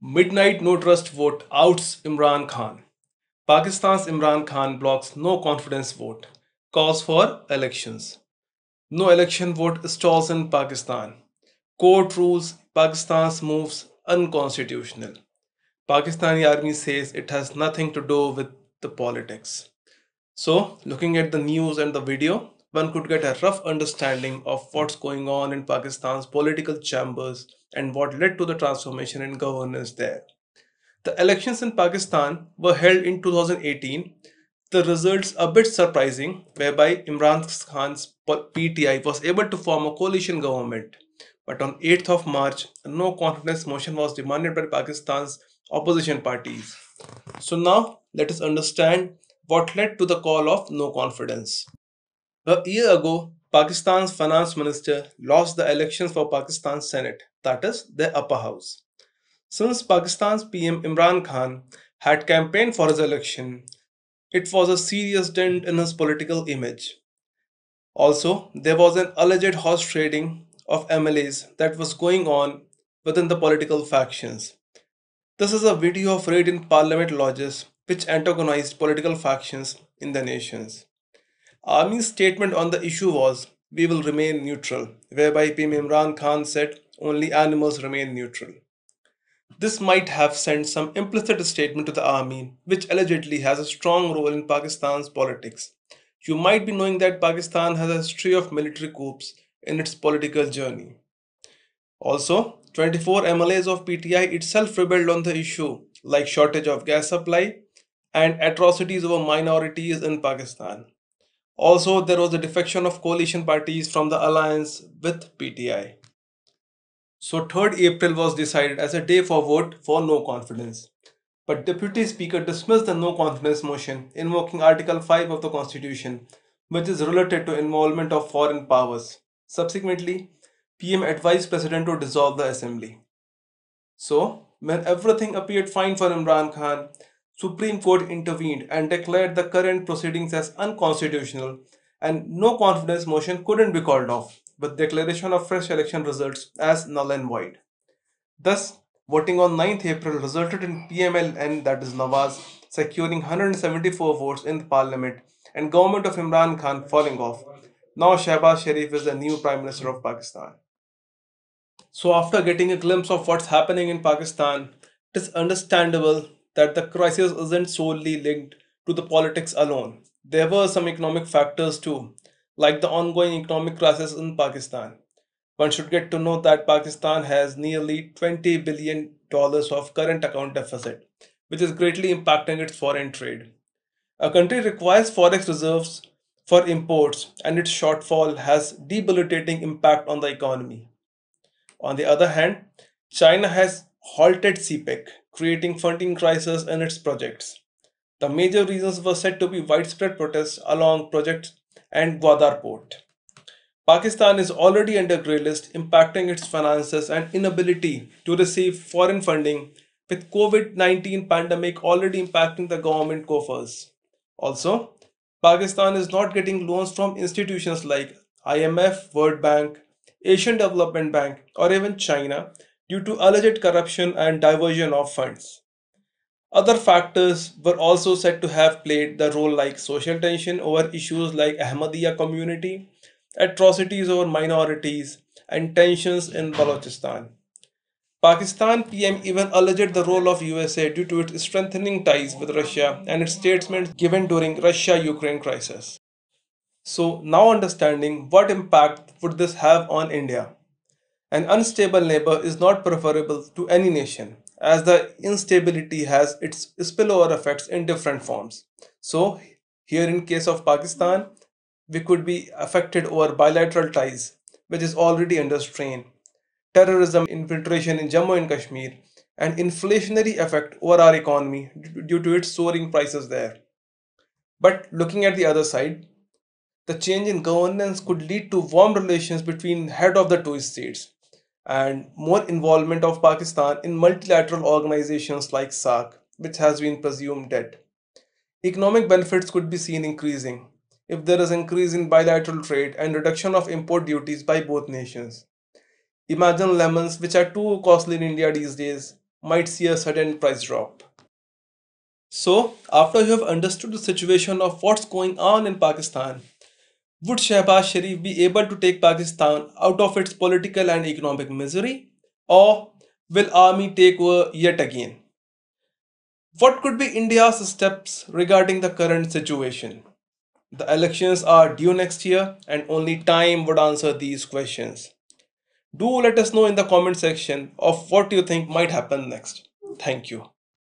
Midnight no trust vote outs Imran Khan. Pakistan's Imran Khan blocks no confidence vote. Calls for elections. No election vote stalls in Pakistan. Court rules Pakistan's moves unconstitutional. Pakistani army says it has nothing to do with the politics. So, looking at the news and the video, one could get a rough understanding of what's going on in Pakistan's political chambers and what led to the transformation in governance there. The elections in Pakistan were held in 2018. The results a bit surprising, whereby Imran Khan's PTI was able to form a coalition government. But on 8th of March, a no confidence motion was demanded by Pakistan's opposition parties. So now let us understand what led to the call of no confidence. A year ago, Pakistan's finance minister lost the elections for Pakistan's Senate, that is, the upper house. Since Pakistan's PM Imran Khan had campaigned for his election, it was a serious dent in his political image. Also, there was an alleged horse trading of MLAs that was going on within the political factions. This is a video of raid in parliament lodges which antagonized political factions in the nations. Army's statement on the issue was, "We will remain neutral," whereby PM Imran Khan said, "Only animals remain neutral." This might have sent some implicit statement to the army, which allegedly has a strong role in Pakistan's politics. You might be knowing that Pakistan has a history of military coups in its political journey. Also, 24 MLAs of PTI itself rebelled on the issue, like shortage of gas supply and atrocities over minorities in Pakistan. Also, there was a defection of coalition parties from the alliance with PTI. So 3rd April was decided as a day for vote for no confidence. But Deputy Speaker dismissed the no confidence motion, invoking Article 5 of the Constitution, which is related to involvement of foreign powers. Subsequently, PM advised President to dissolve the assembly. So, when everything appeared fine for Imran Khan, Supreme Court intervened and declared the current proceedings as unconstitutional, and no confidence motion couldn't be called off, with declaration of fresh election results as null and void. Thus, voting on 9th April resulted in PMLN, that is Nawaz, securing 174 votes in the parliament and government of Imran Khan falling off. Now Shehbaz Sharif is the new Prime Minister of Pakistan. So, after getting a glimpse of what's happening in Pakistan, it is understandable that the crisis isn't solely linked to the politics alone. There were some economic factors too, like the ongoing economic crisis in Pakistan. One should get to know that Pakistan has nearly $20 billion of current account deficit, which is greatly impacting its foreign trade. A country requires forex reserves for imports, and its shortfall has debilitating impact on the economy. On the other hand, China has halted CPEC, creating funding crisis in its projects. The major reasons were said to be widespread protests along projects and Gwadar port. Pakistan is already under grey list, impacting its finances and inability to receive foreign funding, with COVID-19 pandemic already impacting the government coffers. Also, Pakistan is not getting loans from institutions like IMF, World Bank, Asian Development Bank, or even China due to alleged corruption and diversion of funds. Other factors were also said to have played the role, like social tension over issues like Ahmadiyya community, atrocities over minorities, and tensions in Balochistan. Pakistan PM even alleged the role of USA due to its strengthening ties with Russia and its statements given during Russia-Ukraine crisis. So now understanding what impact would this have on India. An unstable neighbor is not preferable to any nation, as the instability has its spillover effects in different forms. So, here in case of Pakistan, we could be affected over bilateral ties, which is already under strain, terrorism infiltration in Jammu and Kashmir, and inflationary effect over our economy due to its soaring prices there. But looking at the other side, the change in governance could lead to warm relations between head of the two states and more involvement of Pakistan in multilateral organizations like SAARC, which has been presumed dead. Economic benefits could be seen increasing if there is increase in bilateral trade and reduction of import duties by both nations. Imagine lemons, which are too costly in India these days. might see a sudden price drop. So, after you have understood the situation of what's going on in Pakistan, would Shehbaz Sharif be able to take Pakistan out of its political and economic misery? Or will army take over yet again? What could be India's steps regarding the current situation? The elections are due next year and only time would answer these questions. Do let us know in the comment section of what you think might happen next. Thank you.